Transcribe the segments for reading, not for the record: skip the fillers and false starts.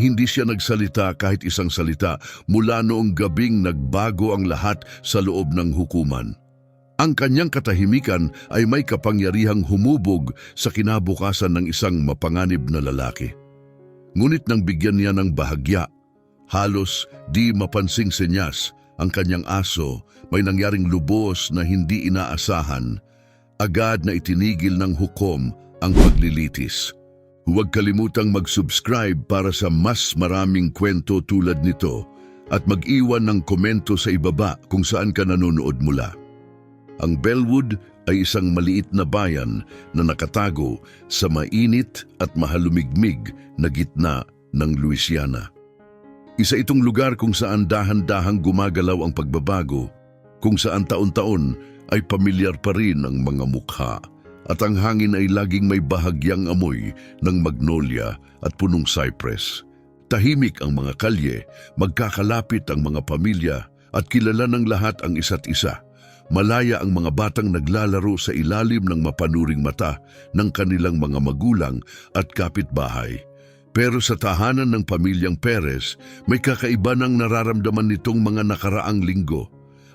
Hindi siya nagsalita kahit isang salita mula noong gabing nagbago ang lahat sa loob ng hukuman. Ang kanyang katahimikan ay may kapangyarihang humubog sa kinabukasan ng isang mapanganib na lalaki. Ngunit nang bigyan niya ng bahagya, halos di mapansing senyas, ang kanyang aso, may nangyaring lubos na hindi inaasahan. Agad na itinigil ng hukom ang paglilitis. Huwag kalimutang mag-subscribe para sa mas maraming kwento tulad nito at mag-iwan ng komento sa ibaba kung saan ka nanonood mula. Ang Bellwood ay isang maliit na bayan na nakatago sa mainit at mahalumigmig na gitna ng Louisiana. Isa itong lugar kung saan dahan-dahang gumagalaw ang pagbabago, kung saan taon-taon ay pamilyar pa rin ang mga mukha at ang hangin ay laging may bahagyang amoy ng magnolia at punong cypress. Tahimik ang mga kalye, magkakalapit ang mga pamilya at kilala ng lahat ang isa't isa. Malaya ang mga batang naglalaro sa ilalim ng mapanuring mata ng kanilang mga magulang at kapitbahay. Pero sa tahanan ng pamilyang Perez, may kakaiba ng nararamdaman nitong mga nakaraang linggo.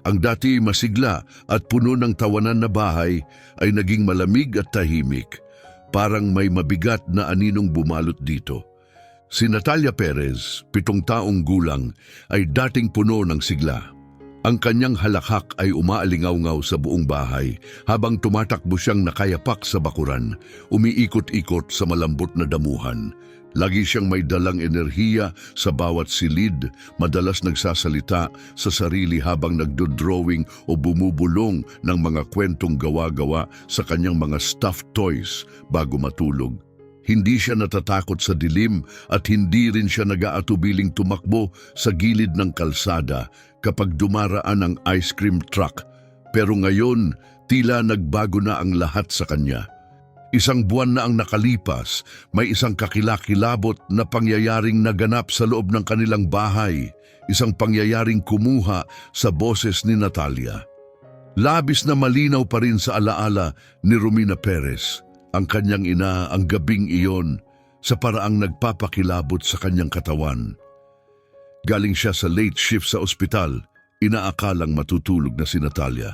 Ang dati masigla at puno ng tawanan na bahay ay naging malamig at tahimik. Parang may mabigat na aninong bumalot dito. Si Natalia Perez, 7 taong gulang, ay dating puno ng sigla. Ang kanyang halakhak ay umaalingaw-ngaw sa buong bahay habang tumatakbo siyang nakayapak sa bakuran, umiikot-ikot sa malambot na damuhan. Lagi siyang may dalang enerhiya sa bawat silid, madalas nagsasalita sa sarili habang nagdodrawing o bumubulong ng mga kwentong gawa-gawa sa kanyang mga stuffed toys bago matulog. Hindi siya natatakot sa dilim at hindi rin siya nag-aatubiling tumakbo sa gilid ng kalsada kapag dumaraan ang ice cream truck. Pero ngayon, tila nagbago na ang lahat sa kanya. Isang buwan na ang nakalipas, may isang kakilakilabot na pangyayaring naganap sa loob ng kanilang bahay, isang pangyayaring kumuha sa boses ni Natalia. Labis na malinaw pa rin sa alaala ni Romina Perez, ang kanyang ina ang gabing iyon sa paraang nagpapakilabot sa kanyang katawan. Galing siya sa late shift sa ospital, inaakalang matutulog na si Natalia.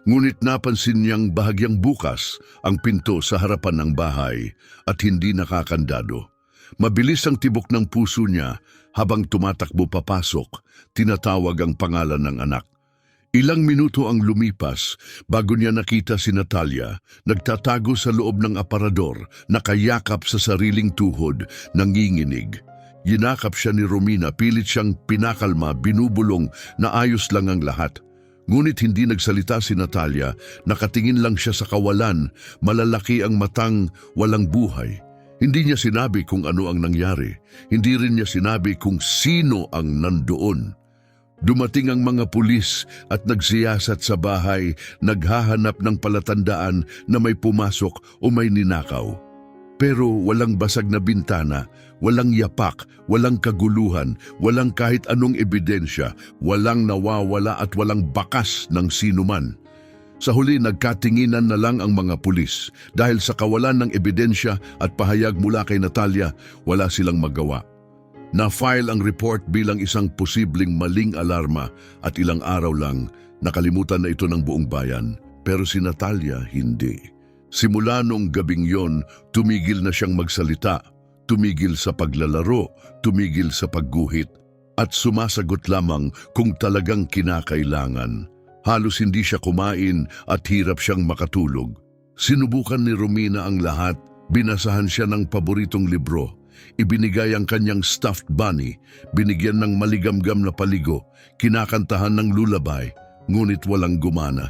Ngunit napansin niyang bahagyang bukas ang pinto sa harapan ng bahay at hindi nakakandado. Mabilis ang tibok ng puso niya habang tumatakbo papasok, tinatawag ang pangalan ng anak. Ilang minuto ang lumipas bago niya nakita si Natalia, nagtatago sa loob ng aparador, nakayakap sa sariling tuhod, nanginginig. Yinakap siya ni Romina, pilit siyang pinakalma, binubulong na ayos lang ang lahat. Ngunit hindi nagsalita si Natalia, nakatingin lang siya sa kawalan, malalaki ang matang walang buhay. Hindi niya sinabi kung ano ang nangyari, hindi rin niya sinabi kung sino ang nandoon. Dumating ang mga pulis at nagsiyasat sa bahay, naghahanap ng palatandaan na may pumasok o may ninakaw. Pero walang basag na bintana, walang yapak, walang kaguluhan, walang kahit anong ebidensya, walang nawawala at walang bakas ng sinuman. Sa huli, nagkatinginan na lang ang mga pulis dahil sa kawalan ng ebidensya at pahayag mula kay Natalia, wala silang magawa. Na-file ang report bilang isang posibleng maling alarma at ilang araw lang nakalimutan na ito ng buong bayan. Pero si Natalia hindi. Simula noong gabing yon, tumigil na siyang magsalita, tumigil sa paglalaro, tumigil sa pagguhit, at sumasagot lamang kung talagang kinakailangan. Halos hindi siya kumain at hirap siyang makatulog. Sinubukan ni Romina ang lahat, binasahan siya ng paboritong libro. Ibinigay ang kanyang stuffed bunny, binigyan ng maligamgam na paligo, kinakantahan ng lullaby, ngunit walang gumana.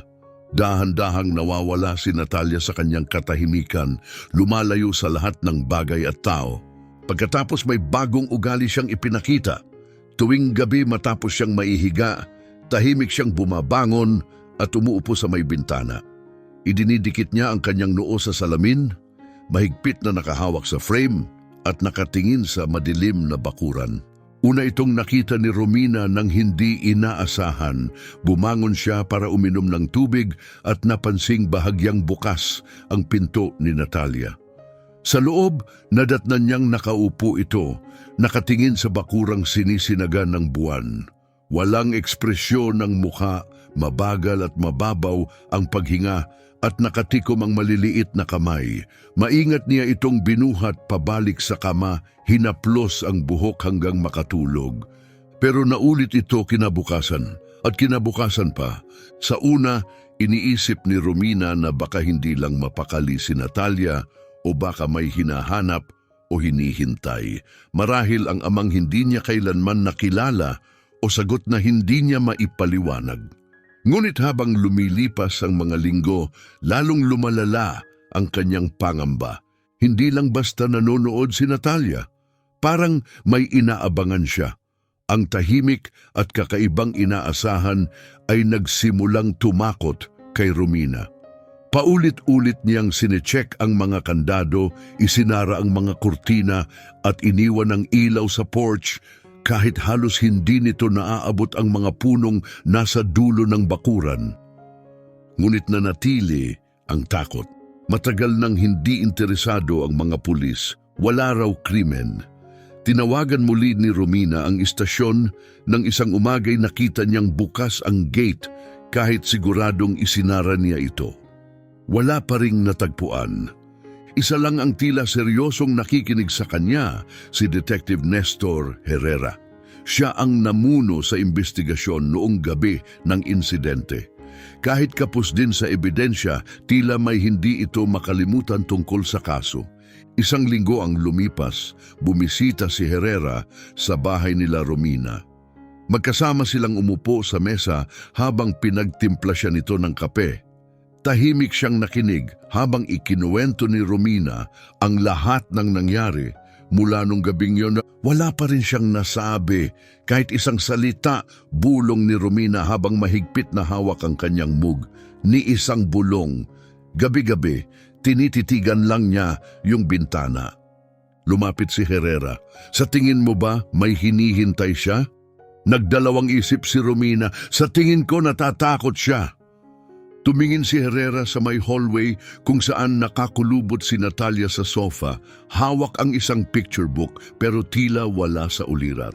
Dahan-dahang nawawala si Natalia sa kanyang katahimikan, lumalayo sa lahat ng bagay at tao. Pagkatapos may bagong ugali siyang ipinakita. Tuwing gabi matapos siyang maihiga, tahimik siyang bumabangon at umuupo sa may bintana. Idinidikit niya ang kanyang noo sa salamin, mahigpit na nakahawak sa frame at nakatingin sa madilim na bakuran. Una itong nakita ni Romina nang hindi inaasahan. Bumangon siya para uminom ng tubig at napansing bahagyang bukas ang pinto ni Natalia. Sa loob, nadatnan niyang nakaupo ito, nakatingin sa bakurang sinisinaga ng buwan. Walang ekspresyon ng mukha, mabagal at mababaw ang paghinga at nakatikom ang maliliit na kamay. Maingat niya itong binuhat pabalik sa kama, hinaplos ang buhok hanggang makatulog. Pero naulit ito kinabukasan at kinabukasan pa. Sa una, iniisip ni Romina na baka hindi lang mapakali si Natalia o baka may hinahanap o hinihintay. Marahil ang amang hindi niya kailanman nakilala o sagot na hindi niya maipaliwanag. Ngunit habang lumilipas ang mga linggo, lalong lumalala ang kanyang pangamba. Hindi lang basta nanonood si Natalia, parang may inaabangan siya. Ang tahimik at kakaibang inaasahan ay nagsimulang tumakot kay Romina. Paulit-ulit niyang sinecheck ang mga kandado, isinara ang mga kurtina at iniwan ang ilaw sa porch kahit halos hindi nito naaabot ang mga punong nasa dulo ng bakuran. Ngunit nanatili ang takot. Matagal nang hindi interesado ang mga pulis. Wala raw krimen. Tinawagan muli ni Romina ang istasyon. Nang isang umagay nakita niyang bukas ang gate kahit siguradong isinara niya ito. Wala pa ring natagpuan. Isa lang ang tila seryosong nakikinig sa kanya, si Detective Nestor Herrera. Siya ang namuno sa investigasyon noong gabi ng insidente. Kahit kapos din sa ebidensya, tila may hindi ito makalimutan tungkol sa kaso. Isang linggo ang lumipas, bumisita si Herrera sa bahay nila Romina. Magkasama silang umupo sa mesa habang pinagtimpla siya nito ng kape. Tahimik siyang nakinig habang ikinuwento ni Romina ang lahat ng nangyari. Mula nung gabing yon, wala pa rin siyang nasabi kahit isang salita. Bulong ni Romina habang mahigpit na hawak ang kanyang mug. Ni isang bulong. Gabi-gabi, tinititigan lang niya yung bintana. Lumapit si Herrera. Sa tingin mo ba may hinihintay siya? Nagdalawang isip si Romina. Sa tingin ko natatakot siya. Tumingin si Herrera sa may hallway kung saan nakakulubot si Natalia sa sofa. Hawak ang isang picture book pero tila wala sa ulirat.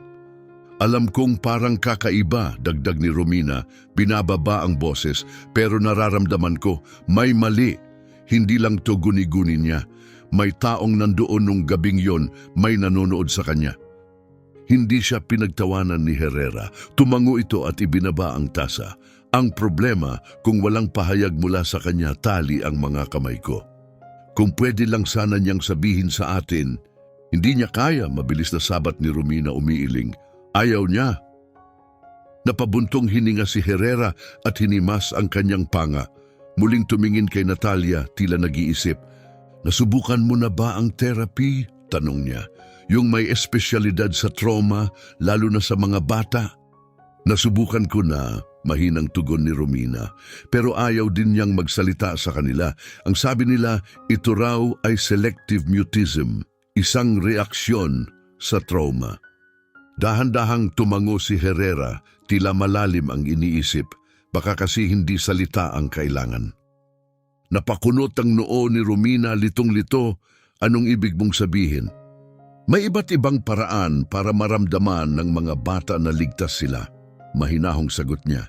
Alam kong parang kakaiba, dagdag ni Romina. Binababa ang boses pero nararamdaman ko may mali. Hindi lang to guni-guni niya. May taong nandoon nung gabing yon, may nanonood sa kanya. Hindi siya pinagtawanan ni Herrera. Tumango ito at ibinaba ang tasa. Ang problema kung walang pahayag mula sa kanya, tali ang mga kamay ko. Kung pwede lang sana niyang sabihin sa atin, hindi niya kaya. Mabilis na sabat ni Romina umiiling. Ayaw niya. Napabuntong hininga si Herrera at hinimas ang kanyang panga. Muling tumingin kay Natalia, tila nag-iisip. Nasubukan mo na ba ang therapy? Tanong niya. Yung may espesyalidad sa trauma, lalo na sa mga bata. Nasubukan ko na, mahinang tugon ni Romina. Pero ayaw din niyang magsalita sa kanila. Ang sabi nila, ito raw ay selective mutism, isang reaksyon sa trauma. Dahan-dahang tumango si Herrera, tila malalim ang iniisip. Baka kasi hindi salita ang kailangan. Napakunot ang noo ni Romina, litong-lito. Anong ibig mong sabihin? May iba't ibang paraan para maramdaman ng mga bata na ligtas sila. Mahinahong sagot niya.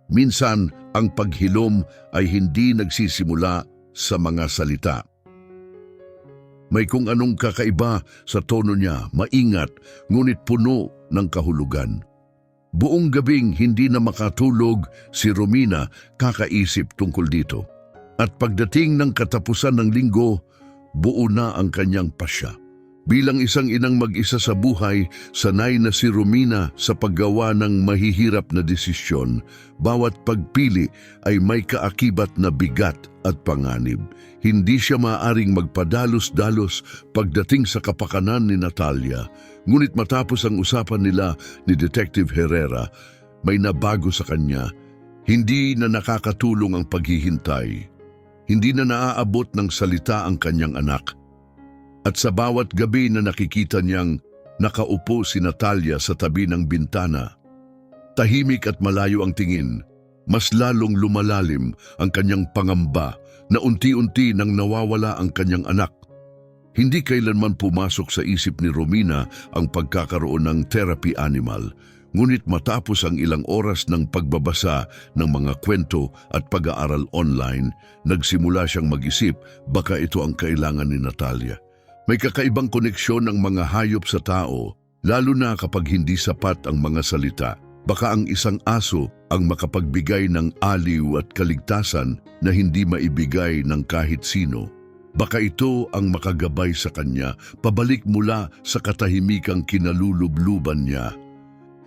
Minsan, ang paghilom ay hindi nagsisimula sa mga salita. May kung anong kakaiba sa tono niya, maingat, ngunit puno ng kahulugan. Buong gabing hindi na makatulog si Romina kakaisip tungkol dito. At pagdating ng katapusan ng linggo, buo na ang kanyang pasya. Bilang isang inang mag-isa sa buhay, sanay na si Romina sa paggawa ng mahihirap na desisyon. Bawat pagpili ay may kaakibat na bigat at panganib. Hindi siya maaaring magpadalos-dalos pagdating sa kapakanan ni Natalia. Ngunit matapos ang usapan nila ni Detective Herrera, may nabago sa kanya. Hindi na nakakatulong ang paghihintay. Hindi na naaabot ng salita ang kanyang anak. At sa bawat gabi na nakikita niyang nakaupo si Natalia sa tabi ng bintana, tahimik at malayo ang tingin, mas lalong lumalalim ang kanyang pangamba na unti-unti nang nawawala ang kanyang anak. Hindi kailanman pumasok sa isip ni Romina ang pagkakaroon ng therapy animal, ngunit matapos ang ilang oras ng pagbabasa ng mga kwento at pag-aaral online, nagsimula siyang mag-isip baka ito ang kailangan ni Natalia. May kakaibang koneksyon ng mga hayop sa tao, lalo na kapag hindi sapat ang mga salita. Baka ang isang aso ang makapagbigay ng aliw at kaligtasan na hindi maibigay ng kahit sino. Baka ito ang makagabay sa kanya pabalik mula sa katahimikang kinalulubluban niya.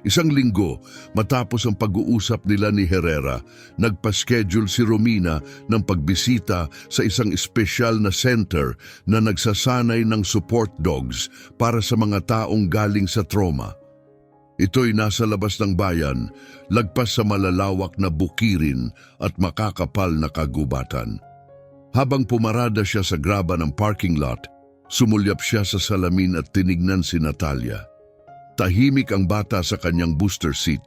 Isang linggo, matapos ang pag-uusap nila ni Herrera, nagpa-schedule si Romina ng pagbisita sa isang espesyal na center na nagsasanay ng support dogs para sa mga taong galing sa trauma. Ito'y nasa labas ng bayan, lagpas sa malalawak na bukirin at makakapal na kagubatan. Habang pumarada siya sa graba ng parking lot, sumulyap siya sa salamin at tinignan si Natalia. Tahimik ang bata sa kanyang booster seat.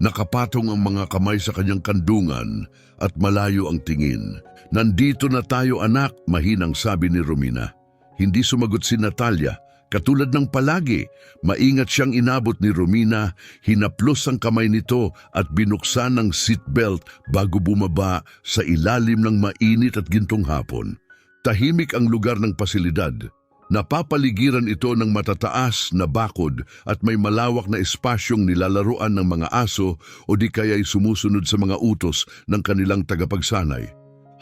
Nakapatong ang mga kamay sa kanyang kandungan at malayo ang tingin. "Nandito na tayo, anak," mahinang sabi ni Romina. Hindi sumagot si Natalia. Katulad ng palagi, maingat siyang inabot ni Romina, hinaplos ang kamay nito at binuksan ng seatbelt bago bumaba sa ilalim ng mainit at gintong hapon. Tahimik ang lugar ng pasilidad. Napapaligiran ito ng matataas na bakod at may malawak na espasyong nilalaruan ng mga aso o di kaya'y sumusunod sa mga utos ng kanilang tagapagsanay.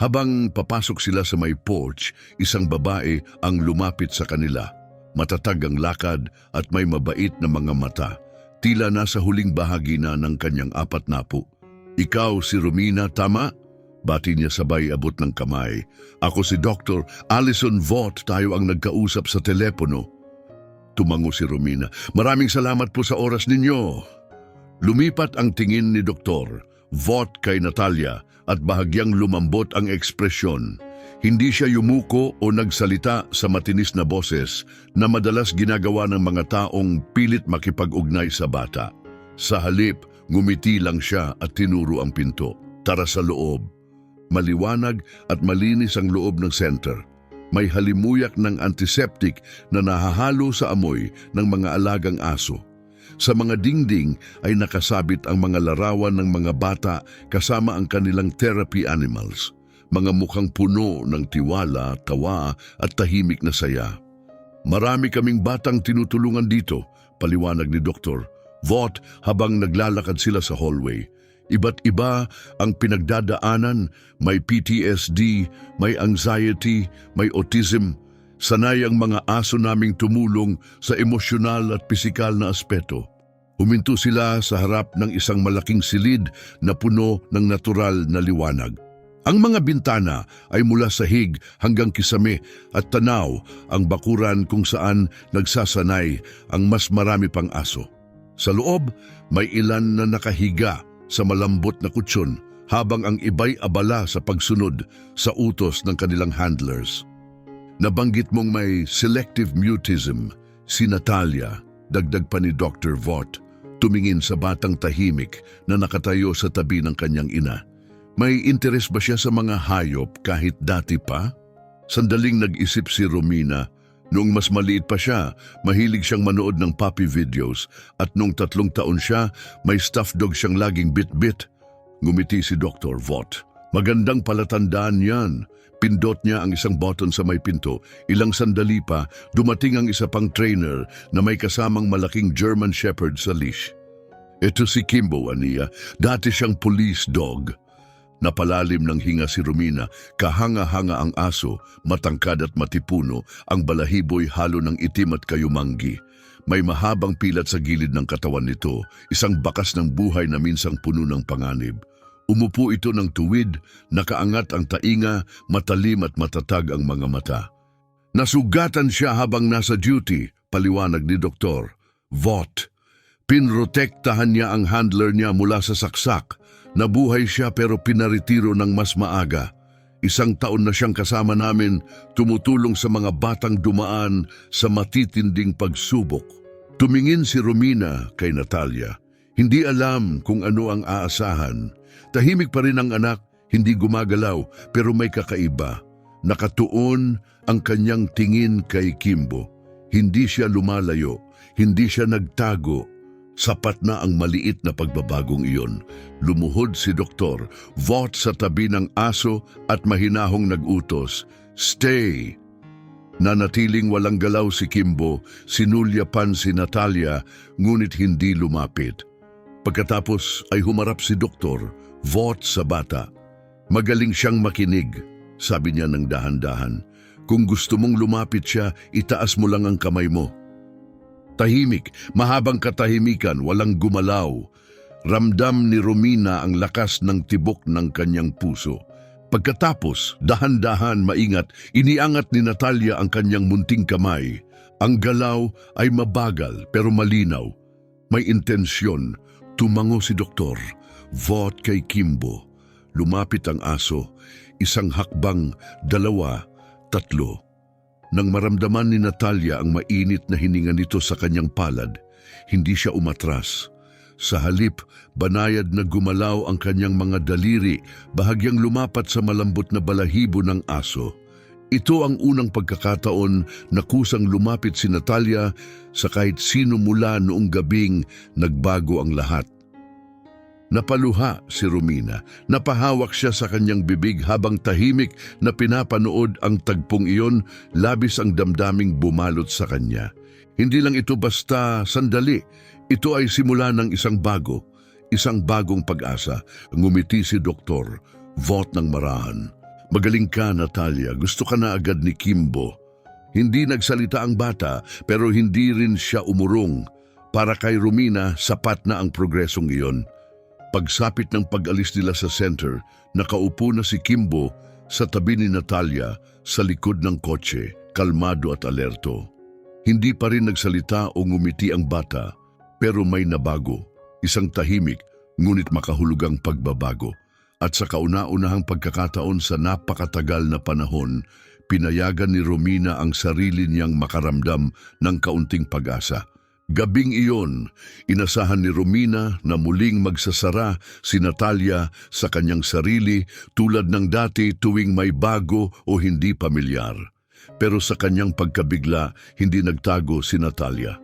Habang papasok sila sa may porch, isang babae ang lumapit sa kanila. Matatag ang lakad at may mabait na mga mata. Tila nasa huling bahagi na ng kanyang 4 "Ikaw si Romina, tama?" Bati niya sabay abot ng kamay. "Ako si Dr. Alison Vaught, tayo ang nagkausap sa telepono." Tumango si Romina. "Maraming salamat po sa oras ninyo." Lumipat ang tingin ni Dr. Vaught kay Natalia at bahagyang lumambot ang ekspresyon. Hindi siya yumuko o nagsalita sa matinis na boses na madalas ginagawa ng mga taong pilit makipag-ugnay sa bata. Sa halip, ngumiti lang siya at tinuro ang pinto. "Tara sa loob." Maliwanag at malinis ang loob ng center. May halimuyak ng antiseptic na nahahalo sa amoy ng mga alagang aso. Sa mga dingding ay nakasabit ang mga larawan ng mga bata kasama ang kanilang therapy animals. Mga mukhang puno ng tiwala, tawa at tahimik na saya. "Marami kaming batang tinutulungan dito," paliwanag ni Dr. Vaught habang naglalakad sila sa hallway. Iba't iba ang pinagdadaanan, may PTSD, may anxiety, may autism. Sanay ang mga aso naming tumulong sa emosyonal at pisikal na aspeto. Huminto sila sa harap ng isang malaking silid na puno ng natural na liwanag. Ang mga bintana ay mula sahig hanggang kisame at tanaw ang bakuran kung saan nagsasanay ang mas marami pang aso. Sa loob, may ilan na nakahiga sa malambot na kutsyon habang ang iba'y abala sa pagsunod sa utos ng kanilang handlers. "Nabanggit mong may selective mutism, si Natalia," dagdag pa ni Dr. Vaught, tumingin sa batang tahimik na nakatayo sa tabi ng kanyang ina. "May interes ba siya sa mga hayop kahit dati pa?" Sandaling nag-isip si Romina. Noong mas maliit pa siya, mahilig siyang manood ng puppy videos at noong 3 taon siya, may stuffed dog siyang laging bit-bit. Ngumiti si Dr. Vaught. "Magandang palatandaan yan." Pindot niya ang isang button sa may pinto. Ilang sandali pa, dumating ang isa pang trainer na may kasamang malaking German Shepherd sa leash. "Ito si Kimbo, Ania. Dati siyang police dog." Napalalim ng hinga si Romina, kahanga-hanga ang aso, matangkad at matipuno, ang balahiboy halo ng itim at kayumanggi. May mahabang pilat sa gilid ng katawan nito, isang bakas ng buhay na minsang puno ng panganib. Umupo ito ng tuwid, nakaangat ang tainga, matalim at matatag ang mga mata. "Nasugatan siya habang nasa duty," paliwanag ni Dr. Vaught. "Pinrotektahan niya ang handler niya mula sa saksak. Nabuhay siya pero pinaritiro ng mas maaga. 1 taon na siyang kasama namin, tumutulong sa mga batang dumaan sa matitinding pagsubok." Tumingin si Romina kay Natalia. Hindi alam kung ano ang aasahan. Tahimik pa rin ang anak, hindi gumagalaw pero may kakaiba. Nakatuon ang kanyang tingin kay Kimbo. Hindi siya lumalayo, hindi siya nagtago. Sapat na ang maliit na pagbabagong iyon. Lumuhod si Doktor, Vought sa tabi ng aso at mahinahong nagutos, "Stay!" Nanatiling walang galaw si Kimbo, sinulyapan si Natalia, ngunit hindi lumapit. Pagkatapos ay humarap si Doktor, Vought sa bata. "Magaling siyang makinig," sabi niya ng dahan-dahan. "Kung gusto mong lumapit siya, itaas mo lang ang kamay mo." Tahimik, mahabang katahimikan, walang gumalaw. Ramdam ni Romina ang lakas ng tibok ng kanyang puso. Pagkatapos, dahan-dahan maingat, iniangat ni Natalia ang kanyang munting kamay. Ang galaw ay mabagal pero malinaw. May intensyon. Tumango si Doktor, Vought kay Kimbo. Lumapit ang aso. Isang hakbang, 2, 3. Nang maramdaman ni Natalia ang mainit na hininga nito sa kanyang palad, hindi siya umatras. Sa halip, banayad na gumalaw ang kanyang mga daliri, bahagyang lumapat sa malambot na balahibo ng aso. Ito ang unang pagkakataon na kusang lumapit si Natalia sa kahit sino mula noong gabing nagbago ang lahat. Napaluha si Romina. Napahawak siya sa kanyang bibig habang tahimik na pinapanood ang tagpong iyon, labis ang damdaming bumalot sa kanya. Hindi lang ito basta sandali. Ito ay simula ng isang bagong pag-asa. Ngumiti si Doktor, Vought ng marahan. "Magaling ka, Natalia. Gusto ka na agad ni Kimbo." Hindi nagsalita ang bata, pero hindi rin siya umurong. Para kay Romina, sapat na ang progresong iyon. Pagsapit ng pag-alis nila sa center, nakaupo na si Kimbo sa tabi ni Natalia sa likod ng kotse, kalmado at alerto. Hindi pa rin nagsalita o ngumiti ang bata, pero may nabago. Isang tahimik, ngunit makahulugang pagbabago. At sa kauna-unahang pagkakataon sa napakatagal na panahon, pinayagan ni Romina ang sarili niyang makaramdam ng kaunting pag-asa. Gabing iyon, inasahan ni Romina na muling magsasara si Natalia sa kanyang sarili tulad ng dati tuwing may bago o hindi pamilyar. Pero sa kanyang pagkabigla, hindi nagtago si Natalia.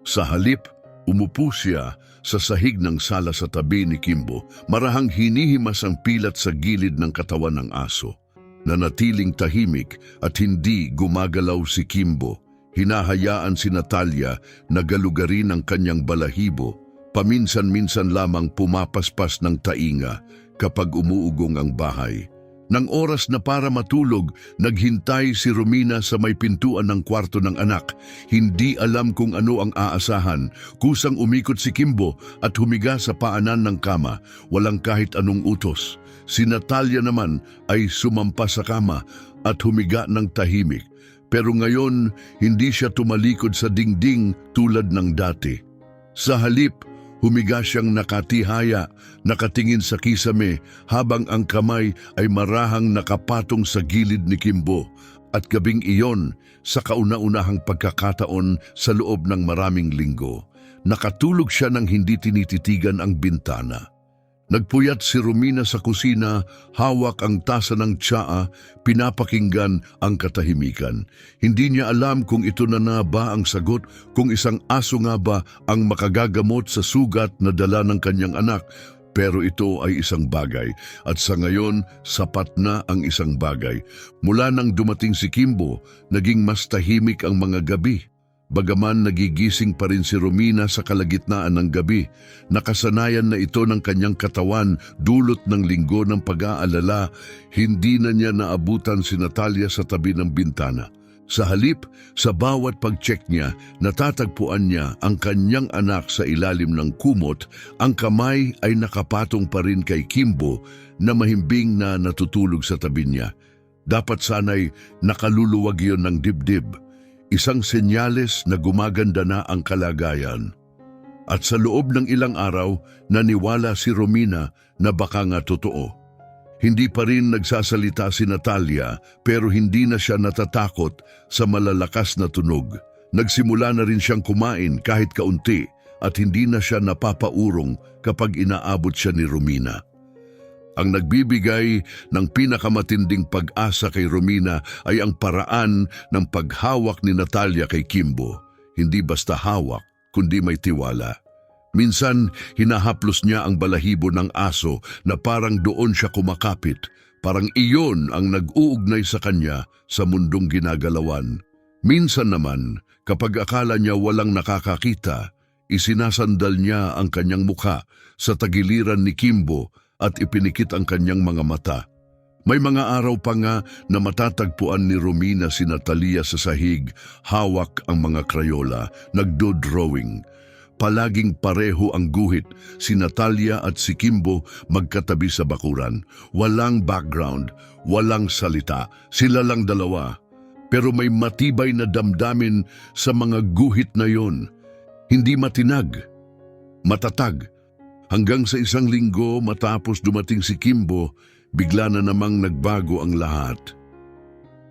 Sa halip, umupo siya sa sahig ng sala sa tabi ni Kimbo, marahang hinihimas ang pilat sa gilid ng katawan ng aso. Nanatiling tahimik at hindi gumagalaw si Kimbo. Hinahayaan si Natalia na galugarin ang kanyang balahibo. Paminsan-minsan lamang pumapaspas ng tainga kapag umuugong ang bahay. Nang oras na para matulog, naghintay si Romina sa may pintuan ng kwarto ng anak. Hindi alam kung ano ang aasahan. Kusang umikot si Kimbo at humiga sa paanan ng kama, walang kahit anong utos. Si Natalia naman ay sumampa sa kama at humiga ng tahimik. Pero ngayon, hindi siya tumalikod sa dingding tulad ng dati. Sa halip, humiga siyang nakatihaya, nakatingin sa kisame habang ang kamay ay marahang nakapatong sa gilid ni Kimbo. At gabing iyon, sa kauna-unahang pagkakataon sa loob ng maraming linggo, nakatulog siya nang hindi tinititigan ang bintana. Nagpuyat si Romina sa kusina, hawak ang tasa ng tsaa, pinapakinggan ang katahimikan. Hindi niya alam kung ito na ba ang sagot, kung isang aso nga ba ang makagagamot sa sugat na dala ng kanyang anak. Pero ito ay isang bagay, at sa ngayon, sapat na ang isang bagay. Mula nang dumating si Kimbo, naging mas tahimik ang mga gabi. Bagaman nagigising pa rin si Romina sa kalagitnaan ng gabi, nakasanayan na ito ng kanyang katawan dulot ng linggo ng pag-aalala, hindi na niya naabutan si Natalia sa tabi ng bintana. Sa halip, sa bawat pag-check niya, natatagpuan niya ang kanyang anak sa ilalim ng kumot, ang kamay ay nakapatong pa rin kay Kimbo na mahimbing na natutulog sa tabi niya. Dapat sana'y nakaluluwag iyon ng dibdib. Isang senyales na gumaganda na ang kalagayan. At sa loob ng ilang araw, naniwala si Romina na baka nga totoo. Hindi pa rin nagsasalita si Natalia, pero hindi na siya natatakot sa malalakas na tunog. Nagsimula na rin siyang kumain kahit kaunti at hindi na siya napapaurong kapag inaabot siya ni Romina. Ang nagbibigay ng pinakamatinding pag-asa kay Romina ay ang paraan ng paghawak ni Natalia kay Kimbo. Hindi basta hawak, kundi may tiwala. Minsan, hinahaplos niya ang balahibo ng aso na parang doon siya kumakapit. Parang iyon ang nag-uugnay sa kanya sa mundong ginagalawan. Minsan naman, kapag akala niya walang nakakakita, isinasandal niya ang kanyang mukha sa tagiliran ni Kimbo at ipinikit ang kanyang mga mata. May mga araw pa nga na matatagpuan ni Romina si Natalia sa sahig, hawak ang mga krayola, nagdo-drawing. Palaging pareho ang guhit, si Natalia at si Kimbo magkatabi sa bakuran. Walang background, walang salita, sila lang dalawa. Pero may matibay na damdamin sa mga guhit na yon. Hindi matinag, matatag. Hanggang sa isang linggo matapos dumating si Kimbo, bigla na namang nagbago ang lahat.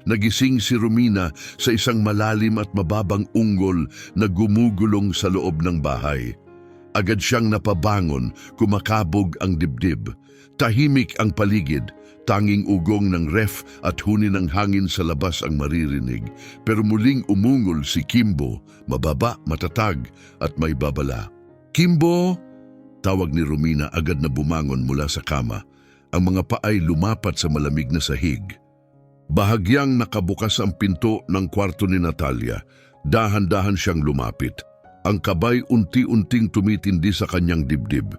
Nagising si Romina sa isang malalim at mababang unggol na gumugulong sa loob ng bahay. Agad siyang napabangon, kumakabog ang dibdib. Tahimik ang paligid, tanging ugong ng ref at huni ng hangin sa labas ang maririnig. Pero muling umungol si Kimbo, mababa, matatag at may babala. "Kimbo!" Tawag ni Romina, agad na bumangon mula sa kama. Ang mga paay lumapat sa malamig na sahig. Bahagyang nakabukas ang pinto ng kwarto ni Natalia. Dahan-dahan siyang lumapit. Ang kabay unti-unting tumitindi sa kanyang dibdib.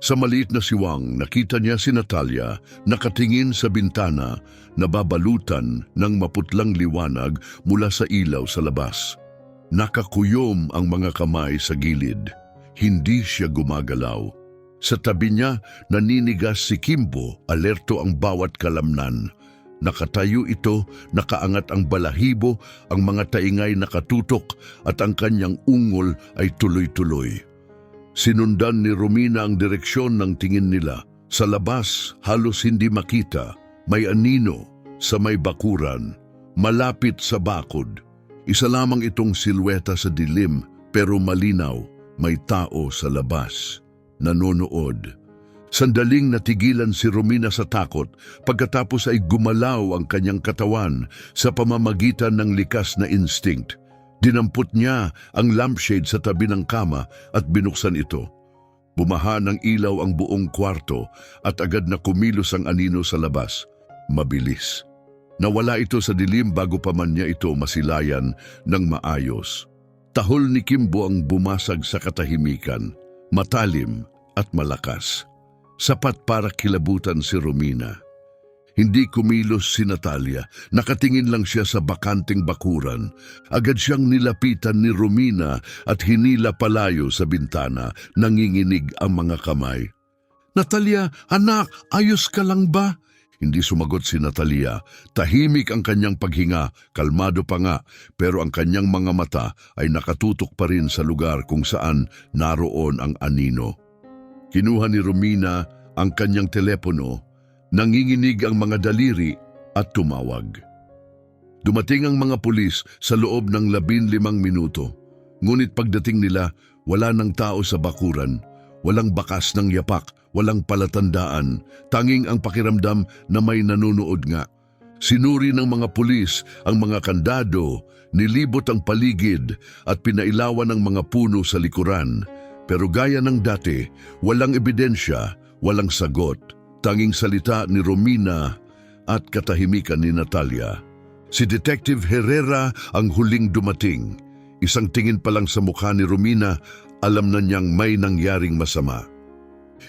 Sa maliit na siwang, nakita niya si Natalia nakatingin sa bintana na babalutan ng maputlang liwanag mula sa ilaw sa labas. Nakakuyom ang mga kamay sa gilid. Hindi siya gumagalaw. Sa tabi niya, naninigas si Kimbo, alerto ang bawat kalamnan. Nakatayo ito, nakaangat ang balahibo, ang mga taingay nakatutok at ang kanyang ungol ay tuloy-tuloy. Sinundan ni Romina ang direksyon ng tingin nila. Sa labas, halos hindi makita. May anino sa may bakuran, malapit sa bakod. Isa lamang itong silweta sa dilim, pero malinaw. May tao sa labas, nanonood. Sandaling natigilan si Romina sa takot, pagkatapos ay gumalaw ang kanyang katawan sa pamamagitan ng likas na instinct. Dinampot niya ang lampshade sa tabi ng kama at binuksan ito. Bumaha ng ilaw ang buong kwarto at agad na kumilos ang anino sa labas. Mabilis. Nawala ito sa dilim bago pa man niya ito masilayan ng maayos. Tahol ni Kimbo ang bumasag sa katahimikan, matalim at malakas. Sapat para kilabutan si Romina. Hindi kumilos si Natalia, nakatingin lang siya sa bakanting bakuran. Agad siyang nilapitan ni Romina at hinila palayo sa bintana, nanginginig ang mga kamay. "Natalia, anak, ayos ka lang ba?" Hindi sumagot si Natalia. Tahimik ang kanyang paghinga, kalmado pa nga, pero ang kanyang mga mata ay nakatutok pa rin sa lugar kung saan naroon ang anino. Kinuha ni Romina ang kanyang telepono, nanginginig ang mga daliri at tumawag. Dumating ang mga pulis sa loob ng 15 minuto. Ngunit pagdating nila, wala ng tao sa bakuran, walang bakas ng yapak, walang palatandaan, tanging ang pakiramdam na may nanonood nga. Sinuri ng mga pulis ang mga kandado, nilibot ang paligid at pinailawan ng mga puno sa likuran. Pero gaya ng dati, walang ebidensya, walang sagot, tanging salita ni Romina at katahimikan ni Natalia. Si Detective Herrera ang huling dumating. Isang tingin pa lang sa mukha ni Romina, alam na niyang may nangyaring masama.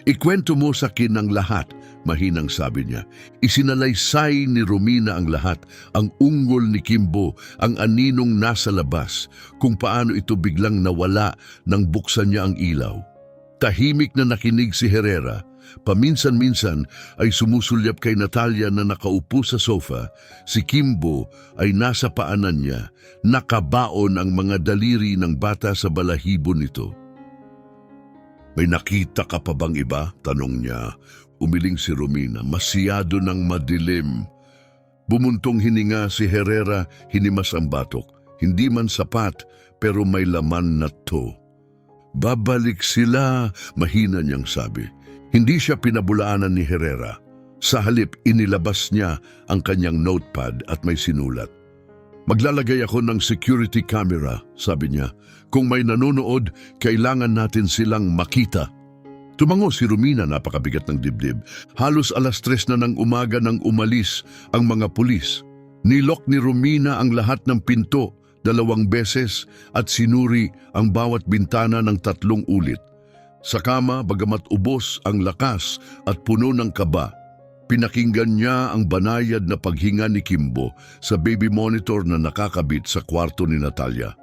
"Ikwento mo sa akin ang lahat," mahinang sabi niya. Isinalaysay ni Romina ang lahat, ang unggol ni Kimbo, ang aninong nasa labas, kung paano ito biglang nawala nang buksan niya ang ilaw. Tahimik na nakinig si Herrera. Paminsan-minsan ay sumusulyap kay Natalia na nakaupo sa sofa. Si Kimbo ay nasa paanan niya, nakabaon ang mga daliri ng bata sa balahibo nito. "May nakita ka pa bang iba?" tanong niya. Umiling si Romina, "Masyado ng madilim." Bumuntong hininga si Herrera, hinimas ang batok. "Hindi man sapat, pero may laman na to." "Babalik sila," mahina niyang sabi. Hindi siya pinabulaanan ni Herrera. Sa halip, inilabas niya ang kanyang notepad at may sinulat. Maglalagay ako ng security camera, sabi niya. Kung may nanonood, kailangan natin silang makita. Tumango si Romina, napakabigat ng dibdib. Halos 3:00 na ng umaga nang umalis ang mga pulis. Nilok ni Romina ang lahat ng pinto 2 beses at sinuri ang bawat bintana ng 3 ulit. Sa kama, bagamat ubos ang lakas at puno ng kaba, pinakinggan niya ang banayad na paghinga ni Kimbo sa baby monitor na nakakabit sa kwarto ni Natalia.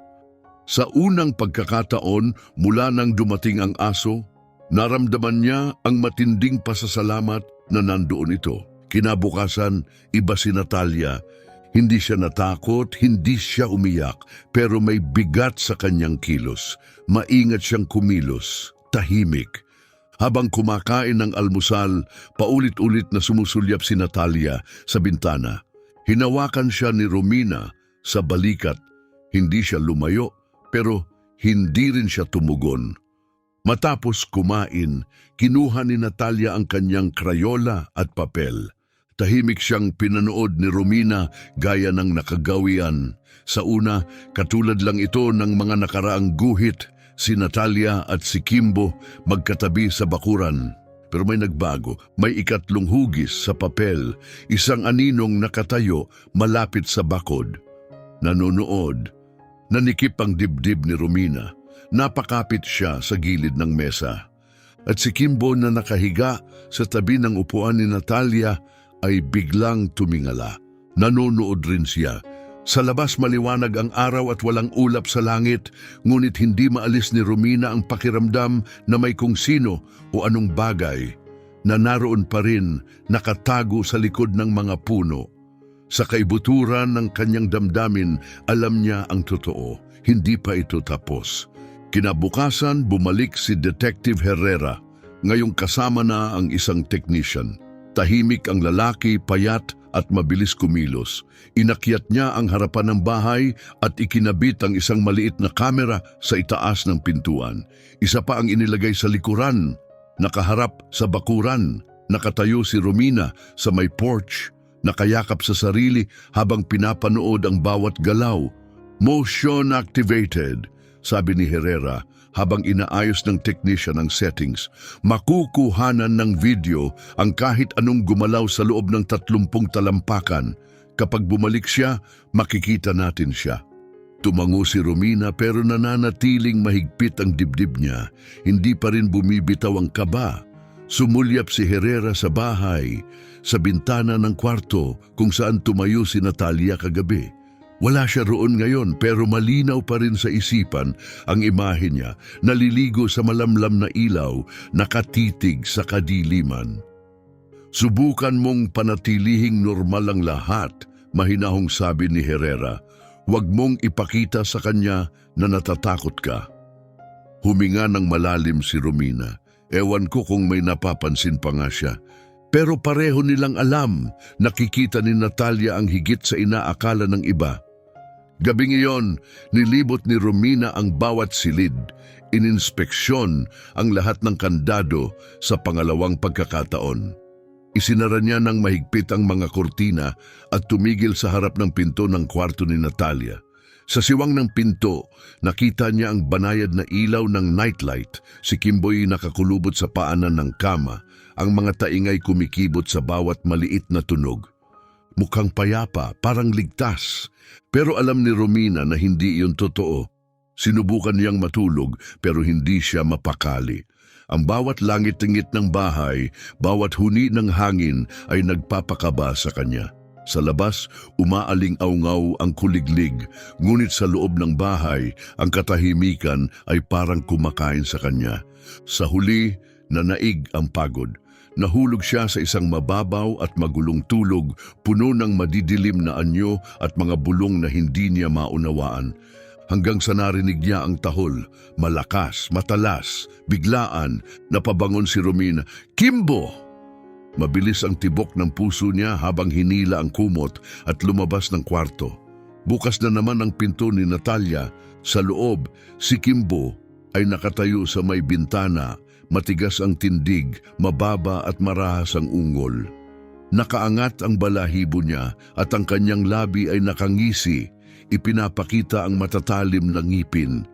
Sa unang pagkakataon mula nang dumating ang aso, naramdaman niya ang matinding pasasalamat na nandoon ito. Kinabukasan, iba si Natalia. Hindi siya natakot, hindi siya umiyak, pero may bigat sa kanyang kilos. Maingat siyang kumilos, tahimik. Habang kumakain ng almusal, paulit-ulit na sumusulyap si Natalia sa bintana. Hinawakan siya ni Romina sa balikat. Hindi siya lumayo, pero hindi rin siya tumugon. Matapos kumain, kinuha ni Natalia ang kanyang krayola at papel. Tahimik siyang pinanood ni Romina gaya ng nakagawian. Sa una, katulad lang ito ng mga nakaraang guhit, si Natalia at si Kimbo magkatabi sa bakuran. Pero may nagbago, may 3 hugis sa papel, isang aninong nakatayo malapit sa bakod. Nanonood, nanikip ang dibdib ni Romina. Napakapit siya sa gilid ng mesa. At si Kimbo na nakahiga sa tabi ng upuan ni Natalia ay biglang tumingala. Nanonood rin siya. Sa labas maliwanag ang araw at walang ulap sa langit, ngunit hindi maalis ni Romina ang pakiramdam na may kung sino o anong bagay na naroon pa rin nakatago sa likod ng mga puno. Sa kaibuturan ng kanyang damdamin, alam niya ang totoo. Hindi pa ito tapos. Kinabukasan, bumalik si Detective Herrera. Ngayong kasama na ang isang technician. Tahimik ang lalaki, payat at mabilis kumilos. Inakyat niya ang harapan ng bahay at ikinabit ang isang maliit na kamera sa itaas ng pintuan. Isa pa ang inilagay sa likuran. Nakaharap sa bakuran, nakatayo si Romina sa may porch, nakayakap sa sarili habang pinapanood ang bawat galaw. Motion activated, sabi ni Herrera habang inaayos ng technician ang settings. Makukuhanan ng video ang kahit anong gumalaw sa loob ng 30 talampakan. Kapag bumalik siya, makikita natin siya. Tumango si Romina pero nananatiling mahigpit ang dibdib niya. Hindi pa rin bumibitaw ang kaba. Sumulyap si Herrera sa bahay, sa bintana ng kwarto kung saan tumayo si Natalia kagabi. Wala siya roon ngayon pero malinaw pa rin sa isipan ang imahe niya, naliligo sa malamlam na ilaw, nakatitig sa kadiliman. Subukan mong panatilihing normal ang lahat, mahinahong sabi ni Herrera. Huwag mong ipakita sa kanya na natatakot ka. Huminga ng malalim si Romina. Ewan ko kung may napapansin pa nga siya. Pero pareho nilang alam, nakikita ni Natalia ang higit sa inaakala ng iba. Gabing iyon, nilibot ni Romina ang bawat silid. Ininspeksyon ang lahat ng kandado sa pangalawang pagkakataon. Isinara niya ng mahigpit ang mga kurtina at tumigil sa harap ng pinto ng kwarto ni Natalia. Sa siwang ng pinto, nakita niya ang banayad na ilaw ng nightlight. Si Kimboy nakakulubot sa paanan ng kama. Ang mga taingay kumikibot sa bawat maliit na tunog. Mukhang payapa, parang ligtas. Pero alam ni Romina na hindi iyon totoo. Sinubukan niyang matulog pero hindi siya mapakali. Ang bawat langit-tingit ng bahay, bawat huni ng hangin ay nagpapakaba sa kanya. Sa labas, umaaling-aungaw ang kuliglig, ngunit sa loob ng bahay, ang katahimikan ay parang kumakain sa kanya. Sa huli, nanaig ang pagod. Nahulog siya sa isang mababaw at magulong tulog, puno ng madidilim na anyo at mga bulong na hindi niya maunawaan. Hanggang sa narinig niya ang tahol, malakas, matalas, biglaan, napabangon si Romina. Kimbo! Mabilis ang tibok ng puso niya habang hinila ang kumot at lumabas ng kwarto. Bukas na naman ang pinto ni Natalia. Sa loob, si Kimbo ay nakatayo sa may bintana. Matigas ang tindig, mababa at marahas ang ungol. Nakaangat ang balahibo niya at ang kanyang labi ay nakangisi, ipinapakita ang matatalim na ngipin.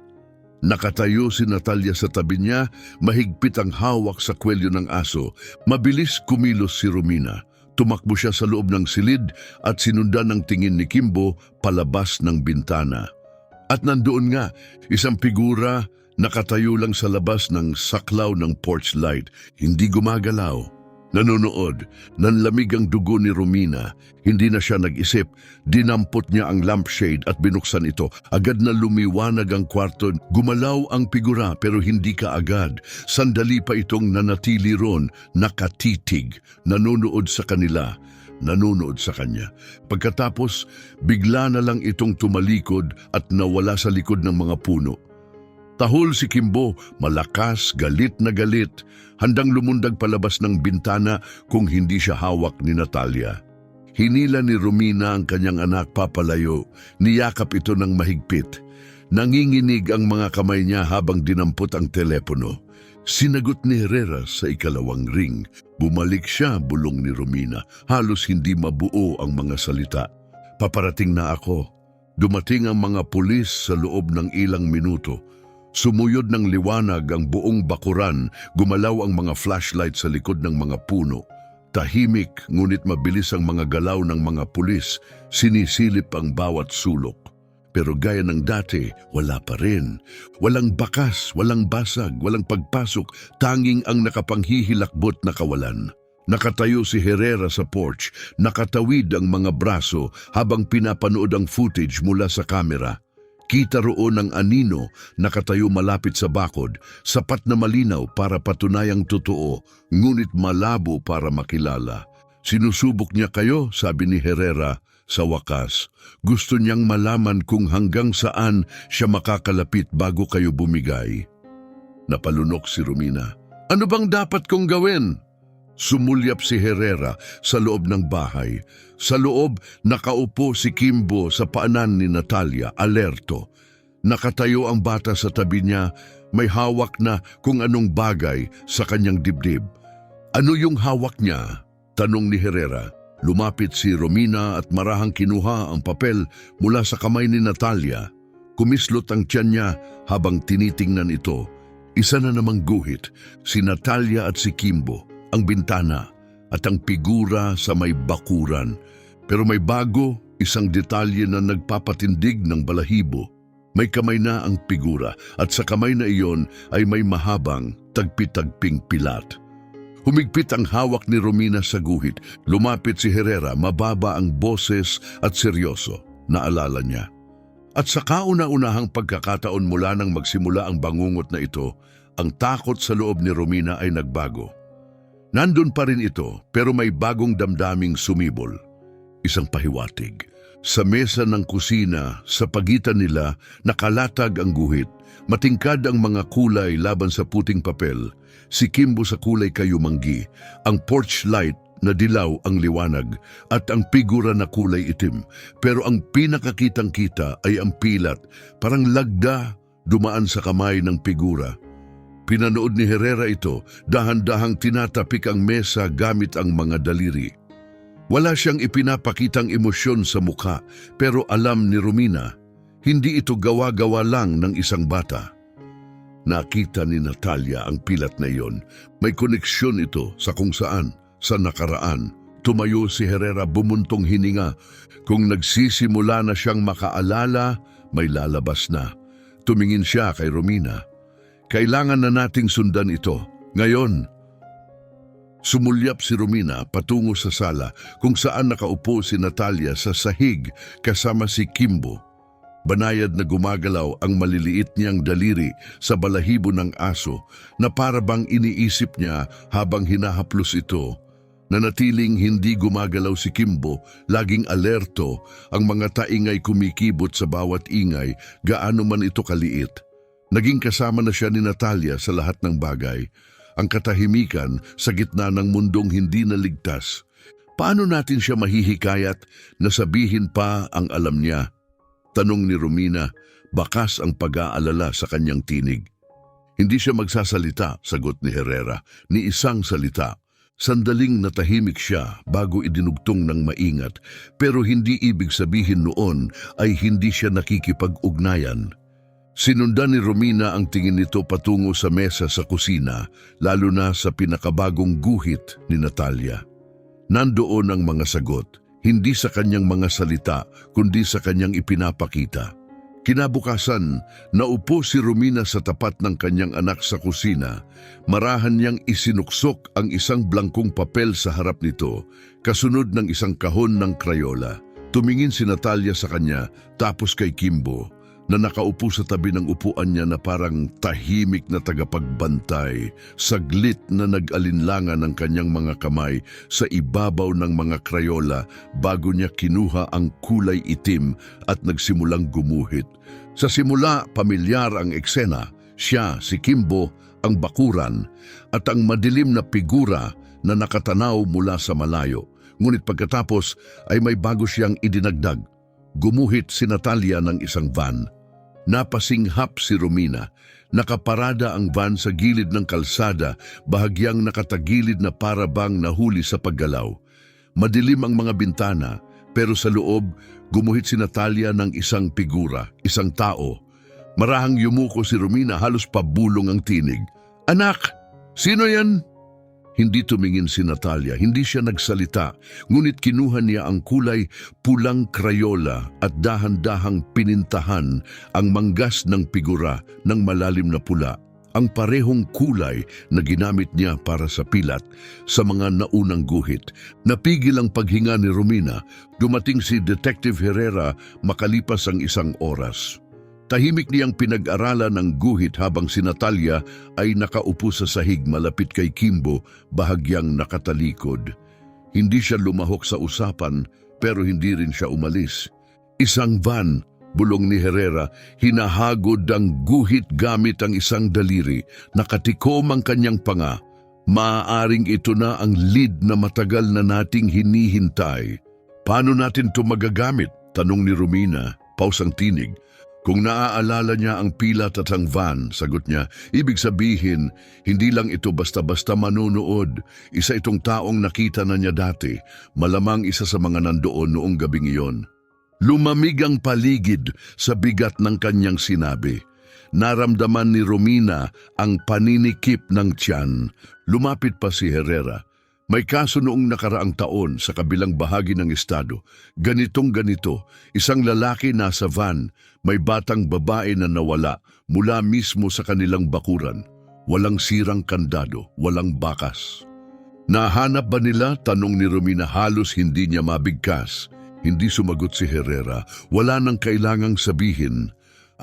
Nakatayo si Natalia sa tabi niya, mahigpit ang hawak sa kwelyo ng aso. Mabilis kumilos si Romina. Tumakbo siya sa loob ng silid at sinundan ng tingin ni Kimbo palabas ng bintana. At nandoon nga, isang figura nakatayo lang sa labas ng saklaw ng porch light, hindi gumagalaw. Nanonood, nanlamig ang dugo ni Romina. Hindi na siya nag-isip, dinampot niya ang lampshade at binuksan ito. Agad na lumiwanag ang kwarto. Gumalaw ang figura pero hindi kaagad. Sandali pa itong nanatili ron, nakatitig, nanonood sa kanila, nanonood sa kanya. Pagkatapos, bigla na lang itong tumalikod at nawala sa likod ng mga puno. Tahol si Kimbo, malakas, galit na galit, handang lumundag palabas ng bintana kung hindi siya hawak ni Natalia. Hinila ni Romina ang kanyang anak papalayo, niyakap ito ng mahigpit. Nanginginig ang mga kamay niya habang dinampot ang telepono. Sinagot ni Herrera sa ikalawang ring. Bumalik siya, bulong ni Romina. Halos hindi mabuo ang mga salita. Paparating na ako. Dumating ang mga pulis sa loob ng ilang minuto. Sumuyod ng liwanag ang buong bakuran, gumalaw ang mga flashlight sa likod ng mga puno. Tahimik ngunit mabilis ang mga galaw ng mga pulis, sinisilip ang bawat sulok. Pero gaya ng dati, wala pa rin. Walang bakas, walang basag, walang pagpasok, tanging ang nakapanghihilakbot na kawalan. Nakatayo si Herrera sa porch, nakatawid ang mga braso habang pinapanood ang footage mula sa kamera. Kita roon ang anino, nakatayo malapit sa bakod, sapat na malinaw para patunayang totoo, ngunit malabo para makilala. Sinusubok niya kayo, sabi ni Herrera, sa wakas. Gusto niyang malaman kung hanggang saan siya makakalapit bago kayo bumigay. Napalunok si Romina. Ano bang dapat kong gawin? Sumulyap si Herrera sa loob ng bahay. Sa loob, nakaupo si Kimbo sa paanan ni Natalia, alerto. Nakatayo ang bata sa tabi niya, may hawak na kung anong bagay sa kanyang dibdib. Ano yung hawak niya? Tanong ni Herrera. Lumapit si Romina at marahang kinuha ang papel mula sa kamay ni Natalia. Kumislot ang tiyan niya habang tinitingnan ito. Isa na namang guhit, si Natalia at si Kimbo. Ang bintana at ang figura sa may bakuran. Pero may bago, isang detalye na nagpapatindig ng balahibo. May kamay na ang figura at sa kamay na iyon ay may mahabang, tagpi-tagping pilat. Humigpit ang hawak ni Romina sa guhit. Lumapit si Herrera, mababa ang boses at seryoso. Naalala niya. At sa kauna-unahang pagkakataon mula nang magsimula ang bangungot na ito, ang takot sa loob ni Romina ay nagbago. Nandun pa rin ito, pero may bagong damdaming sumibol. Isang pahiwatig. Sa mesa ng kusina, sa pagitan nila, nakalatag ang guhit. Matingkad ang mga kulay laban sa puting papel. Si Kimbo sa kulay kayumanggi. Ang porch light na dilaw ang liwanag at ang figura na kulay itim. Pero ang pinakakitang-kita ay ang pilat, parang lagda dumaan sa kamay ng figura. Pinanood ni Herrera ito, dahan-dahang tinatapik ang mesa gamit ang mga daliri. Wala siyang ipinapakitang emosyon sa mukha, pero alam ni Romina, hindi ito gawa-gawa lang ng isang bata. Nakita ni Natalia ang pilat na iyon. May koneksyon ito sa kung saan, sa nakaraan. Tumayo si Herrera, bumuntong hininga. Kung nagsisimula na siyang makaalala, may lalabas na. Tumingin siya kay Romina. Kailangan na nating sundan ito. Ngayon, sumulyap si Romina patungo sa sala kung saan nakaupo si Natalia sa sahig kasama si Kimbo. Banayad na gumagalaw ang maliliit niyang daliri sa balahibo ng aso na parabang iniisip niya habang hinahaplos ito. Nanatiling hindi gumagalaw si Kimbo, laging alerto, ang mga taingay kumikibot sa bawat ingay, gaano man ito kaliit. Naging kasama na siya ni Natalia sa lahat ng bagay, ang katahimikan sa gitna ng mundong hindi naligtas. Paano natin siya mahihikayat na sabihin pa ang alam niya? Tanong ni Romina, bakas ang pag-aalala sa kanyang tinig. Hindi siya magsasalita, sagot ni Herrera, ni isang salita. Sandaling natahimik siya bago idinugtong ng maingat, pero hindi ibig sabihin noon ay hindi siya nakikipag-ugnayan. Sinundan ni Romina ang tingin nito patungo sa mesa sa kusina, lalo na sa pinakabagong guhit ni Natalia. Nandoon ang mga sagot, hindi sa kanyang mga salita, kundi sa kanyang ipinapakita. Kinabukasan, naupo si Romina sa tapat ng kanyang anak sa kusina. Marahan niyang isinuksok ang isang blangkong papel sa harap nito, kasunod ng isang kahon ng krayola. Tumingin si Natalia sa kanya, tapos kay Kimbo, na nakaupo sa tabi ng upuan niya na parang tahimik na tagapagbantay. Saglit na nag-alinlangan ang kanyang mga kamay sa ibabaw ng mga krayola bago niya kinuha ang kulay itim at nagsimulang gumuhit. Sa simula, pamilyar ang eksena. Siya, si Kimbo, ang bakuran at ang madilim na figura na nakatanaw mula sa malayo. Ngunit pagkatapos ay may bago siyang idinagdag. Gumuhit si Natalia ng isang van. Napasinghap si Romina. Nakaparada ang van sa gilid ng kalsada, bahagyang nakatagilid na para bang nahuli sa paggalaw. Madilim ang mga bintana, pero sa loob, gumuhit si Natalia ng isang figura, isang tao. Marahang yumuko si Romina, halos pabulong ang tinig. "Anak, sino yan?" Hindi tumingin si Natalia, hindi siya nagsalita, ngunit kinuha niya ang kulay pulang krayola at dahan-dahang pinintahan ang manggas ng figura ng malalim na pula, ang parehong kulay na ginamit niya para sa pilat sa mga naunang guhit. Napigil ang paghinga ni Romina. Dumating si Detective Herrera makalipas ang isang oras. Tahimik niyang pinag-aralan ng guhit habang si Natalia ay nakaupo sa sahig malapit kay Kimbo, bahagyang nakatalikod. Hindi siya lumahok sa usapan, pero hindi rin siya umalis. Isang van, bulong ni Herrera, hinahagod ang guhit gamit ang isang daliri. Nakatikom ang kanyang panga. Maaaring ito na ang lead na matagal na nating hinihintay. "Paano natin ito magagamit?" tanong ni Romina, pausang tinig. "Kung naaalala niya ang pilat at ang van," sagot niya, "ibig sabihin, hindi lang ito basta-basta manonood. Isa itong taong nakita na niya dati, malamang isa sa mga nandoon noong gabing iyon." Lumamig ang paligid sa bigat ng kanyang sinabi. Naramdaman ni Romina ang paninikip ng tiyan. Lumapit pa si Herrera. "May kaso noong nakaraang taon sa kabilang bahagi ng estado. Ganitong-ganito, isang lalaki nasa van, may batang babae na nawala mula mismo sa kanilang bakuran. Walang sirang kandado, walang bakas." "Nahanap ba nila?" tanong ni Romina, halos hindi niya mabigkas. Hindi sumagot si Herrera. Wala nang kailangang sabihin.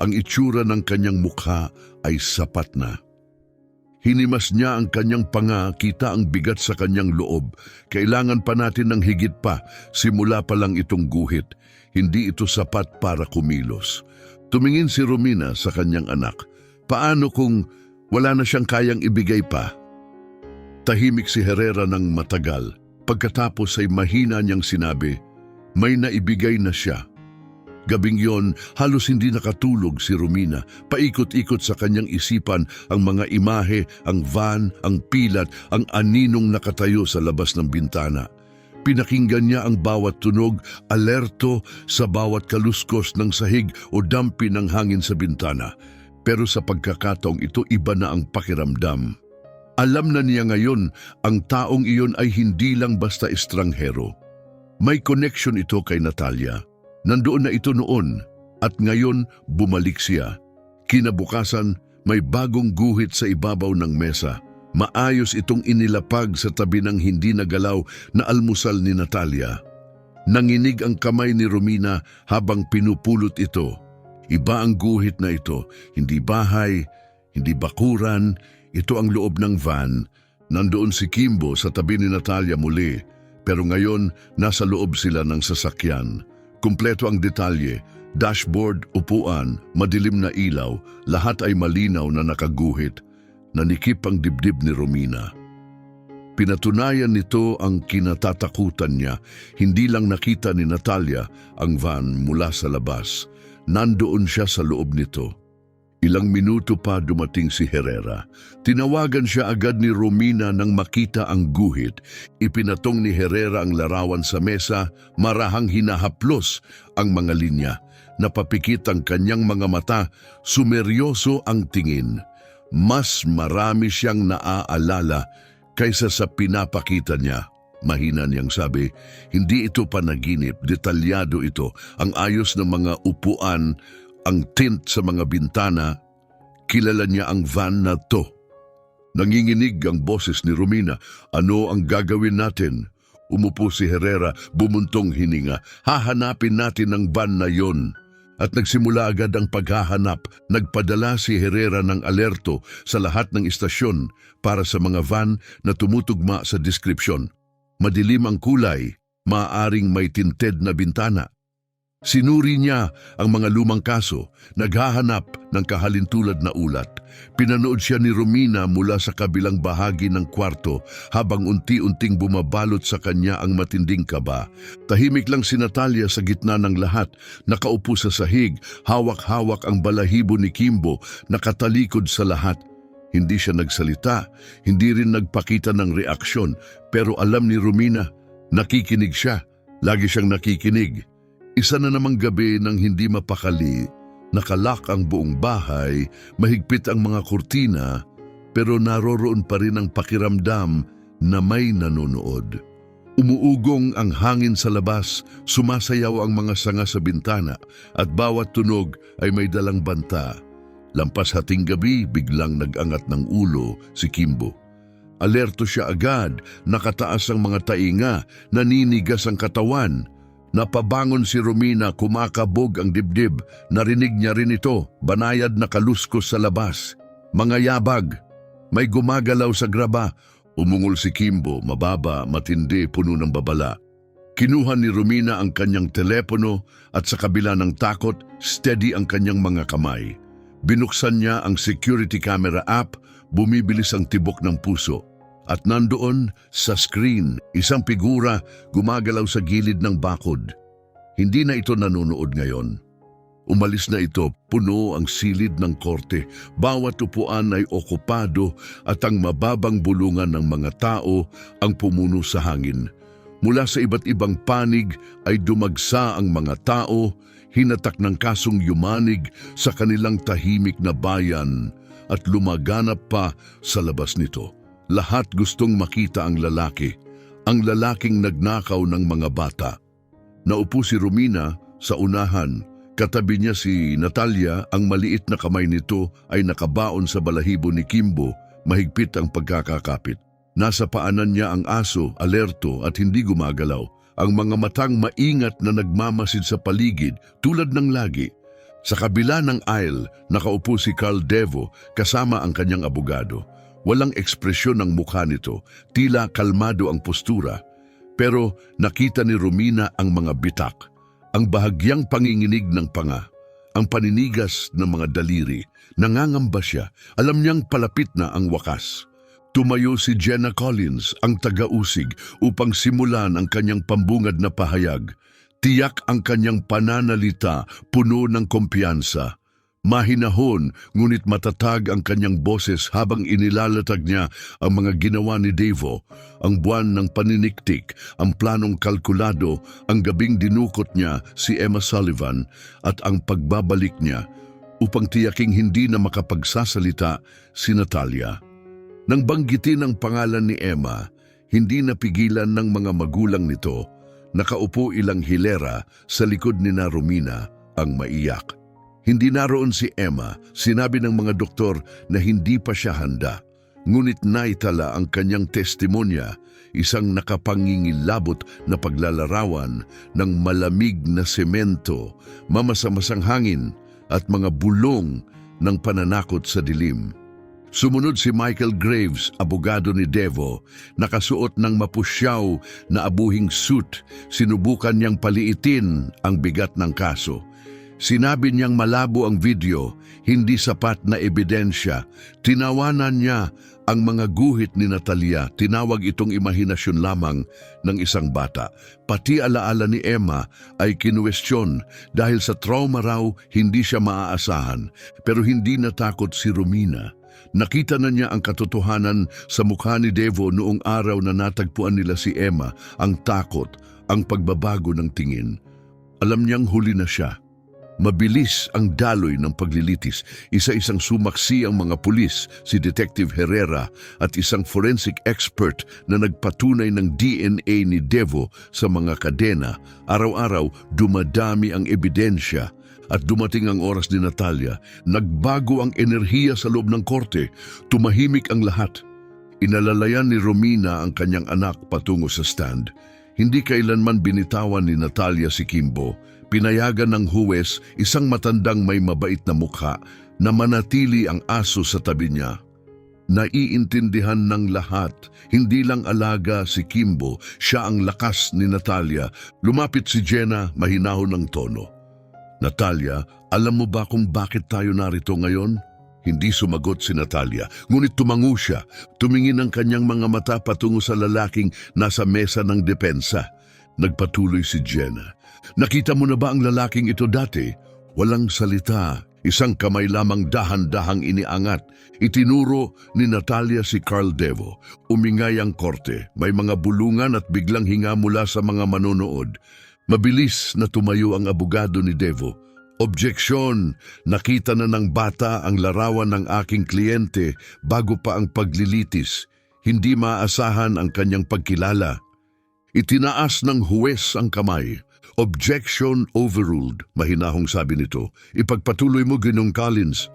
Ang itsura ng kanyang mukha ay sapat na. Hinimas niya ang kanyang panga, kita ang bigat sa kanyang loob. Kailangan pa natin ng higit pa, simula pa lang itong guhit. Hindi ito sapat para kumilos. Tumingin si Romina sa kanyang anak. Paano kung wala na siyang kayang ibigay pa? Tahimik si Herrera ng matagal. Pagkatapos ay mahina niyang sinabi, "May naibigay na siya." Gabing yon, halos hindi nakatulog si Romina. Paikot-ikot sa kanyang isipan ang mga imahe, ang van, ang pilat, ang aninong nakatayo sa labas ng bintana. Pinakinggan niya ang bawat tunog, alerto sa bawat kaluskos ng sahig o dampi ng hangin sa bintana. Pero sa pagkakataong ito, iba na ang pakiramdam. Alam na niya ngayon, ang taong iyon ay hindi lang basta estranghero. May connection ito kay Natalia. Nandoon na ito noon at ngayon bumalik siya. Kinabukasan, may bagong guhit sa ibabaw ng mesa. Maayos itong inilapag sa tabi ng hindi nagalaw na almusal ni Natalia. Nanginig ang kamay ni Romina habang pinupulot ito. Iba ang guhit na ito, hindi bahay, hindi bakuran, ito ang loob ng van. Nandoon si Kimbo sa tabi ni Natalia muli, pero ngayon nasa loob sila ng sasakyan. Kumpleto ang detalye, dashboard, upuan, madilim na ilaw, lahat ay malinaw na nakaguhit. Nanikip ang dibdib ni Romina. Pinatunayan nito ang kinatatakutan niya. Hindi lang nakita ni Natalia ang van mula sa labas. Nandoon siya sa loob nito. Ilang minuto pa dumating si Herrera. Tinawagan siya agad ni Romina nang makita ang guhit. Ipinatong ni Herrera ang larawan sa mesa, marahang hinahaplos ang mga linya. Napapikit ang kanyang mga mata, sumeryoso ang tingin. Mas marami siyang naaalala kaysa sa pinapakita niya. Mahina niyang sabi, hindi ito panaginip, detalyado ito. Ang ayos ng mga upuan, ang tint sa mga bintana, kilala niya ang van na to. Nanginginig ang boses ni Romina. Ano ang gagawin natin? Umupo si Herrera, bumuntong hininga. Hahanapin natin ang van na yon. At nagsimula agad ang paghahanap. Nagpadala si Herrera ng alerto sa lahat ng istasyon para sa mga van na tumutugma sa deskripsyon. Madilim ang kulay, maaaring may tinted na bintana. Sinuri niya ang mga lumang kaso, naghahanap ng kahalintulad na ulat. Pinanood siya ni Romina mula sa kabilang bahagi ng kwarto habang unti-unting bumabalot sa kanya ang matinding kaba. Tahimik lang si Natalia sa gitna ng lahat, nakaupo sa sahig, hawak-hawak ang balahibo ni Kimbo, nakatalikod sa lahat. Hindi siya nagsalita, hindi rin nagpakita ng reaksyon, pero alam ni Romina, nakikinig siya, lagi siyang nakikinig. Isa na namang gabi nang hindi mapakali, nakalak ang buong bahay, mahigpit ang mga kurtina, pero naroroon pa rin ang pakiramdam na may nanonood. Umuugong ang hangin sa labas, sumasayaw ang mga sanga sa bintana, at bawat tunog ay may dalang banta. Lampas hating gabi, biglang nag-angat ng ulo si Kimbo. Alerto siya agad, nakataas ang mga tainga, naninigas ang katawan. Napabangon si Romina, kumakabog ang dibdib. Narinig niya rin ito, banayad na kaluskos sa labas. Mga yabag, may gumagalaw sa graba. Umungol si Kimbo, mababa, matindi, puno ng babala. Kinuha ni Romina ang kanyang telepono at sa kabila ng takot, steady ang kanyang mga kamay. Binuksan niya ang security camera app, bumibilis ang tibok ng puso. At nandoon sa screen, isang figura gumagalaw sa gilid ng bakod. Hindi na ito nanonood ngayon. Umalis na ito, puno ang silid ng korte. Bawat upuan ay okupado at ang mababang bulungan ng mga tao ang pumuno sa hangin. Mula sa iba't ibang panig ay dumagsa ang mga tao, hinatak ng kasong yumanig sa kanilang tahimik na bayan at lumaganap pa sa labas nito. Lahat gustong makita ang lalaking nagnakaw ng mga bata. Naupo si Romina sa unahan, katabi niya si Natalia, ang maliit na kamay nito ay nakabaon sa balahibo ni Kimbo, mahigpit ang pagkakakapit. Nasa paanan niya ang aso, alerto at hindi gumagalaw, ang mga matang maingat na nagmamasid sa paligid tulad ng lagi. Sa kabila ng aisle, nakaupo si Carl Devo kasama ang kanyang abogado. Walang ekspresyon ng mukha nito, tila kalmado ang postura. Pero nakita ni Romina ang mga bitak, ang bahagyang panginginig ng panga, ang paninigas ng mga daliri. Nangangamba siya, alam niyang palapit na ang wakas. Tumayo si Jenna Collins, ang taga-usig, upang simulan ang kanyang pambungad na pahayag. Tiyak ang kanyang pananalita, puno ng kumpiyansa. Mahinahon, ngunit matatag ang kanyang boses habang inilalatag niya ang mga ginawa ni Devo, ang buwan ng paniniktik, ang planong kalkulado, ang gabing dinukot niya si Emma Sullivan at ang pagbabalik niya upang tiyaking hindi na makapagsasalita si Natalia. Nang banggitin ang pangalan ni Emma, hindi napigilan ng mga magulang nito. Nakaupo ilang hilera sa likod ni Romina ang maiyak. Hindi naroon si Emma, sinabi ng mga doktor na hindi pa siya handa. Ngunit naitala ang kanyang testimonya, isang nakapangingilabot na paglalarawan ng malamig na semento, mamasamasang hangin at mga bulong ng pananakot sa dilim. Sumunod si Michael Graves, abogado ni Devo, nakasuot ng mapusyaw na abuhing suit. Sinubukan niyang paliitin ang bigat ng kaso. Sinabi niyang malabo ang video, hindi sapat na ebidensya. Tinawanan niya Ang mga guhit ni Natalia, tinawag itong imahinasyon lamang ng isang bata. Pati alaala ni Emma ay kinuwestiyon dahil sa trauma raw hindi siya maaasahan. Pero hindi natakot si Romina. Nakita na niya ang katotohanan sa mukha ni Devo noong araw na natagpuan nila si Emma, ang takot, ang pagbabago ng tingin. Alam niyang huli na siya. Mabilis ang daloy ng paglilitis. Isa-isang sumaksi ang mga pulis, si Detective Herrera at isang forensic expert na nagpatunay ng DNA ni Devo sa mga kadena. Araw-araw, dumadami ang ebidensya at dumating ang oras ni Natalia. Nagbago ang enerhiya sa loob ng korte. Tumahimik ang lahat. Inalalayan ni Romina ang kanyang anak patungo sa stand. Hindi kailanman binitawan ni Natalia si Kimbo. Pinayagan ng huwes, isang matandang may mabait na mukha, na manatili ang aso sa tabi niya. Naiintindihan ng lahat, hindi lang alaga si Kimbo, siya ang lakas ni Natalia. Lumapit si Jenna, mahinahon ng tono. Natalia, alam mo ba kung bakit tayo narito ngayon? Hindi sumagot si Natalia, ngunit tumango siya. Tumingin ang kanyang mga mata patungo sa lalaking nasa mesa ng depensa. Nagpatuloy si Jenna. Nakita mo na ba ang lalaking ito dati? Walang salita, isang kamay lamang dahan-dahang iniangat. Itinuro ni Natalia si Carl Devo. Umingay ang korte, may mga bulungan at biglang hinga mula sa mga manonood. Mabilis na tumayo ang abogado ni Devo. Objeksyon! Nakita na ng bata ang larawan ng aking kliyente bago pa ang paglilitis. Hindi maasahan ang kanyang pagkilala. Itinaas ng huwes ang kamay. Objection overruled, mahinahong sabi nito. Ipagpatuloy mo, Ginong Collins.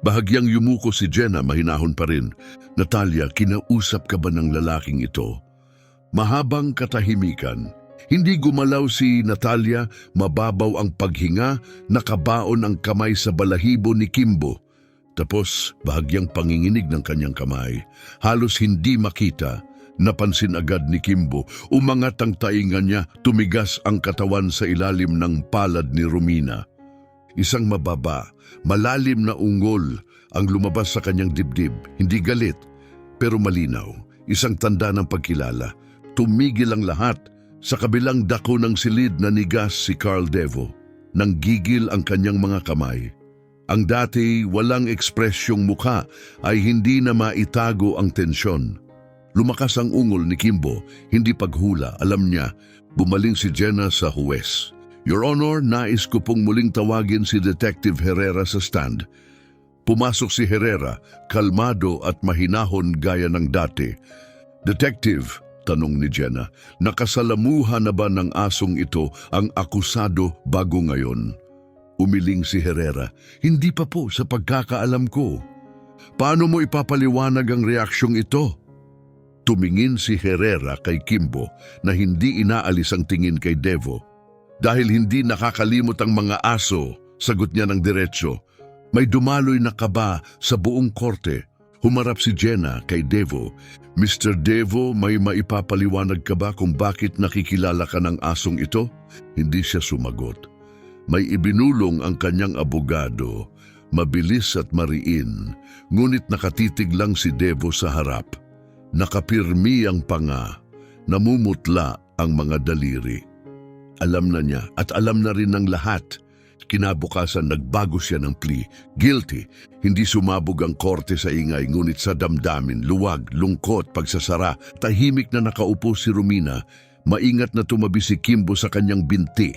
Bahagyang yumuko si Jenna, mahinahon pa rin. Natalia, kinausap ka ba ng lalaking ito? Mahabang katahimikan. Hindi gumalaw si Natalia, mababaw ang paghinga, nakabaon ang kamay sa balahibo ni Kimbo. Tapos bahagyang panginginig ng kanyang kamay. Halos hindi makita. Napansin agad ni Kimbo, umangat ang tainga niya, tumigas ang katawan sa ilalim ng palad ni Romina. Isang mababa, malalim na ungol ang lumabas sa kanyang dibdib, hindi galit, pero malinaw, isang tanda ng pagkilala. Tumigil ang lahat, sa kabilang dako ng silid na nigas si Carl Devo. Nanggigil ang kanyang mga kamay. Ang dati walang ekspresyong mukha ay hindi na maitago ang tensyon. Lumakas ang ungol ni Kimbo, hindi paghula, alam niya. Bumaling si Jenna sa huwes. Your Honor, nais ko pong muling tawagin si Detective Herrera sa stand. Pumasok si Herrera, kalmado at mahinahon gaya ng dati. Detective, tanong ni Jenna, nakasalamuha na ba ng asong ito ang akusado bago ngayon? Umiling si Herrera, hindi pa po sa pagkakaalam ko. Paano mo ipapaliwanag ang reaksyong ito? Tumingin si Herrera kay Kimbo na hindi inaalis ang tingin kay Devo. Dahil hindi nakakalimot ang mga aso, sagot niya ng diretsyo. May dumaloy na kaba sa buong korte. Humarap si Jenna kay Devo. Mr. Devo, may maipapaliwanag ka ba kung bakit nakikilala ka ng asong ito? Hindi siya sumagot. May ibinulong ang kanyang abogado. Mabilis at mariin, ngunit nakatitig lang si Devo sa harap. Nakapirmi ang panga, namumutla ang mga daliri. Alam na niya at alam na rin ng lahat. Kinabukasan nagbago siya ng plea. Guilty. Hindi sumabog ang korte sa ingay, ngunit sa damdamin, luwag, lungkot, pagsasara. Tahimik na nakaupo si Romina. Maingat na tumabi si Kimbo sa kanyang binti.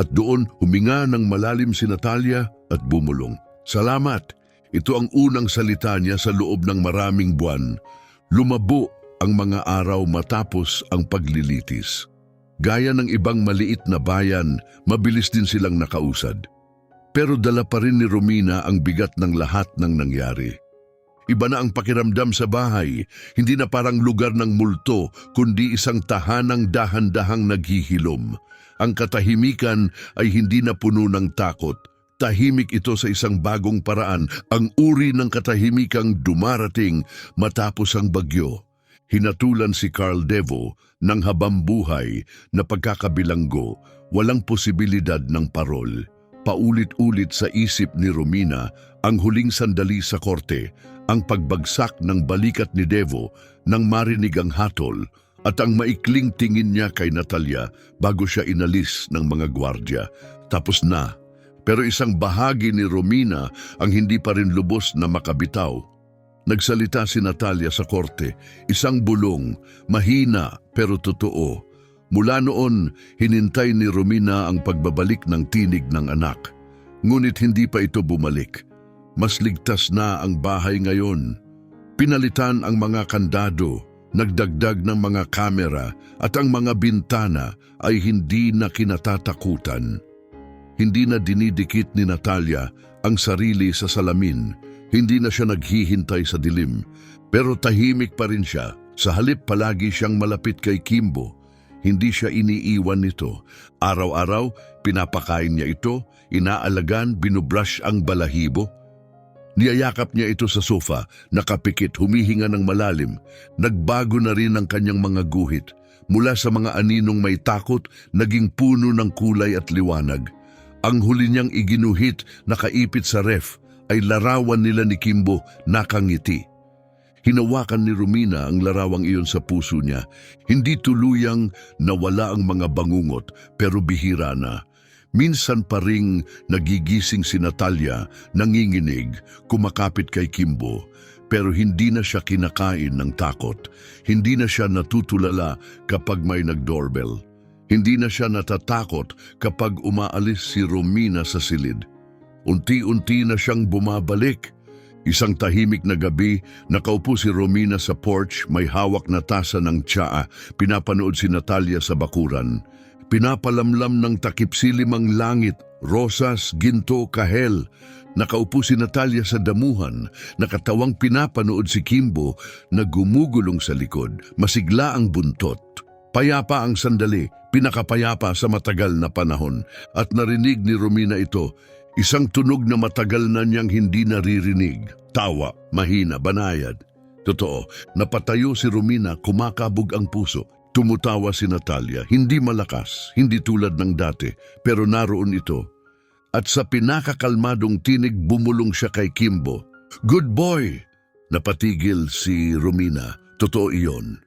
At doon huminga ng malalim si Natalia at bumulong. Salamat. Ito ang unang salita niya sa loob ng maraming buwan. Lumabo ang mga araw matapos ang paglilitis. Gaya ng ibang maliit na bayan, mabilis din silang nakausad. Pero dala pa rin ni Romina ang bigat ng lahat ng nangyari. Iba na ang pakiramdam sa bahay, hindi na parang lugar ng multo, kundi isang tahanang dahan-dahang naghihilom. Ang katahimikan ay hindi na puno ng takot. Tahimik ito sa isang bagong paraan, ang uri ng katahimikang dumarating matapos ang bagyo. Hinatulan si Carl Devo ng habambuhay na pagkakabilanggo, walang posibilidad ng parol. Paulit-ulit sa isip ni Romina ang huling sandali sa korte, ang pagbagsak ng balikat ni Devo nang marinig ang hatol at ang maikling tingin niya kay Natalia bago siya inalis ng mga gwardya. Tapos na. Pero isang bahagi ni Romina ang hindi pa rin lubos na makabitaw. Nagsalita si Natalia sa korte, isang bulong, mahina pero totoo. Mula noon, hinintay ni Romina ang pagbabalik ng tinig ng anak. Ngunit hindi pa ito bumalik. Mas ligtas na ang bahay ngayon. Pinalitan ang mga kandado, nagdagdag ng mga kamera at ang mga bintana ay hindi na kinatatakutan. Hindi na dinidikit ni Natalia ang sarili sa salamin. Hindi na siya naghihintay sa dilim. Pero tahimik pa rin siya. Sa halip palagi siyang malapit kay Kimbo. Hindi siya iniiwan nito. Araw-araw, pinapakain niya ito, inaalagan, binubrush ang balahibo. Niyayakap niya ito sa sofa, nakapikit, humihinga ng malalim. Nagbago na rin ang kanyang mga guhit. Mula sa mga aninong may takot, naging puno ng kulay at liwanag. Ang huli niyang iginuhit, nakaipit sa ref, ay larawan nila ni Kimbo nakangiti. Hinawakan ni Romina ang larawang iyon sa puso niya. Hindi tuluyang nawala ang mga bangungot, pero bihira na. Minsan pa ring nagigising si Natalia, nanginginig, kumakapit kay Kimbo. Pero hindi na siya kinakain ng takot. Hindi na siya natutulala kapag may nag-doorbell. Hindi na siya natatakot kapag umaalis si Romina sa silid. Unti-unti na siyang bumabalik. Isang tahimik na gabi, nakaupo si Romina sa porch, may hawak na tasa ng tsaa, pinapanood si Natalia sa bakuran. Pinapalamlam ng takip-silim ang langit, rosas, ginto, kahel. Nakaupo si Natalia sa damuhan, nakatawang pinapanood si Kimbo na gumugulong sa likod, masigla ang buntot. Payapa ang sandali, pinakapayapa sa matagal na panahon, at narinig ni Romina ito, isang tunog na matagal na niyang hindi naririnig. Tawa, mahina, banayad. Totoo, napatayo si Romina, kumakabog ang puso. Tumutawa si Natalia, hindi malakas, hindi tulad ng dati, pero naroon ito. At sa pinakakalmadong tinig, bumulong siya kay Kimbo. Good boy! Napatigil si Romina. Totoo iyon.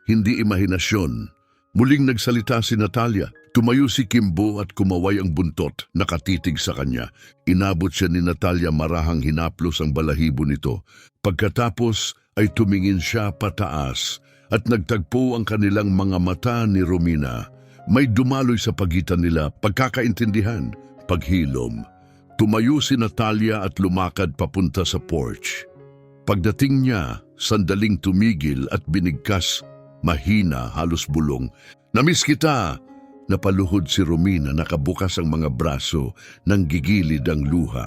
Hindi imahinasyon. Muling nagsalita si Natalia. Tumayo si Kimbo at kumaway ang buntot, nakatitig sa kanya. Inabot siya ni Natalia, marahang hinaplos ang balahibo nito. Pagkatapos ay tumingin siya pataas at nagtagpo ang kanilang mga mata ni Romina. May dumaloy sa pagitan nila, pagkakaintindihan, paghilom. Tumayo si Natalia at lumakad papunta sa porch. Pagdating niya, sandaling tumigil at binigkas, mahina, halos bulong. Namiss kita! Napaluhod si Romina, nakabukas ang mga braso, nang gigilid ang luha.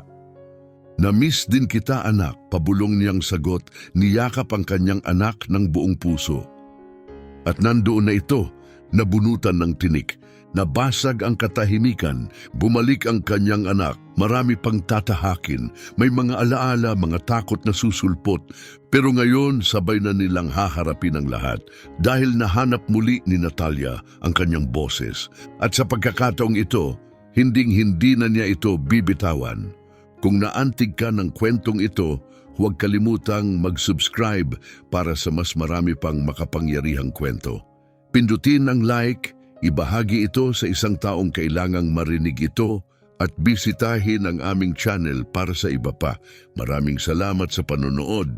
Namiss din kita, anak, pabulong niyang sagot, niyakap ang kanyang anak ng buong puso. At nandoon na ito, nabunutan ng tinik. Nabasag ang katahimikan, bumalik ang kanyang anak, marami pang tatahakin, may mga alaala, mga takot na susulpot, pero ngayon sabay na nilang haharapin ang lahat dahil nahanap muli ni Natalia ang kanyang boses. At sa pagkakataong ito, hinding-hindi na niya ito bibitawan. Kung naantig ka ng kwentong ito, huwag kalimutang mag-subscribe para sa mas marami pang makapangyarihang kwento. Pindutin ang like, ibahagi ito sa isang taong kailangang marinig ito at bisitahin ang aming channel para sa iba pa. Maraming salamat sa panonood.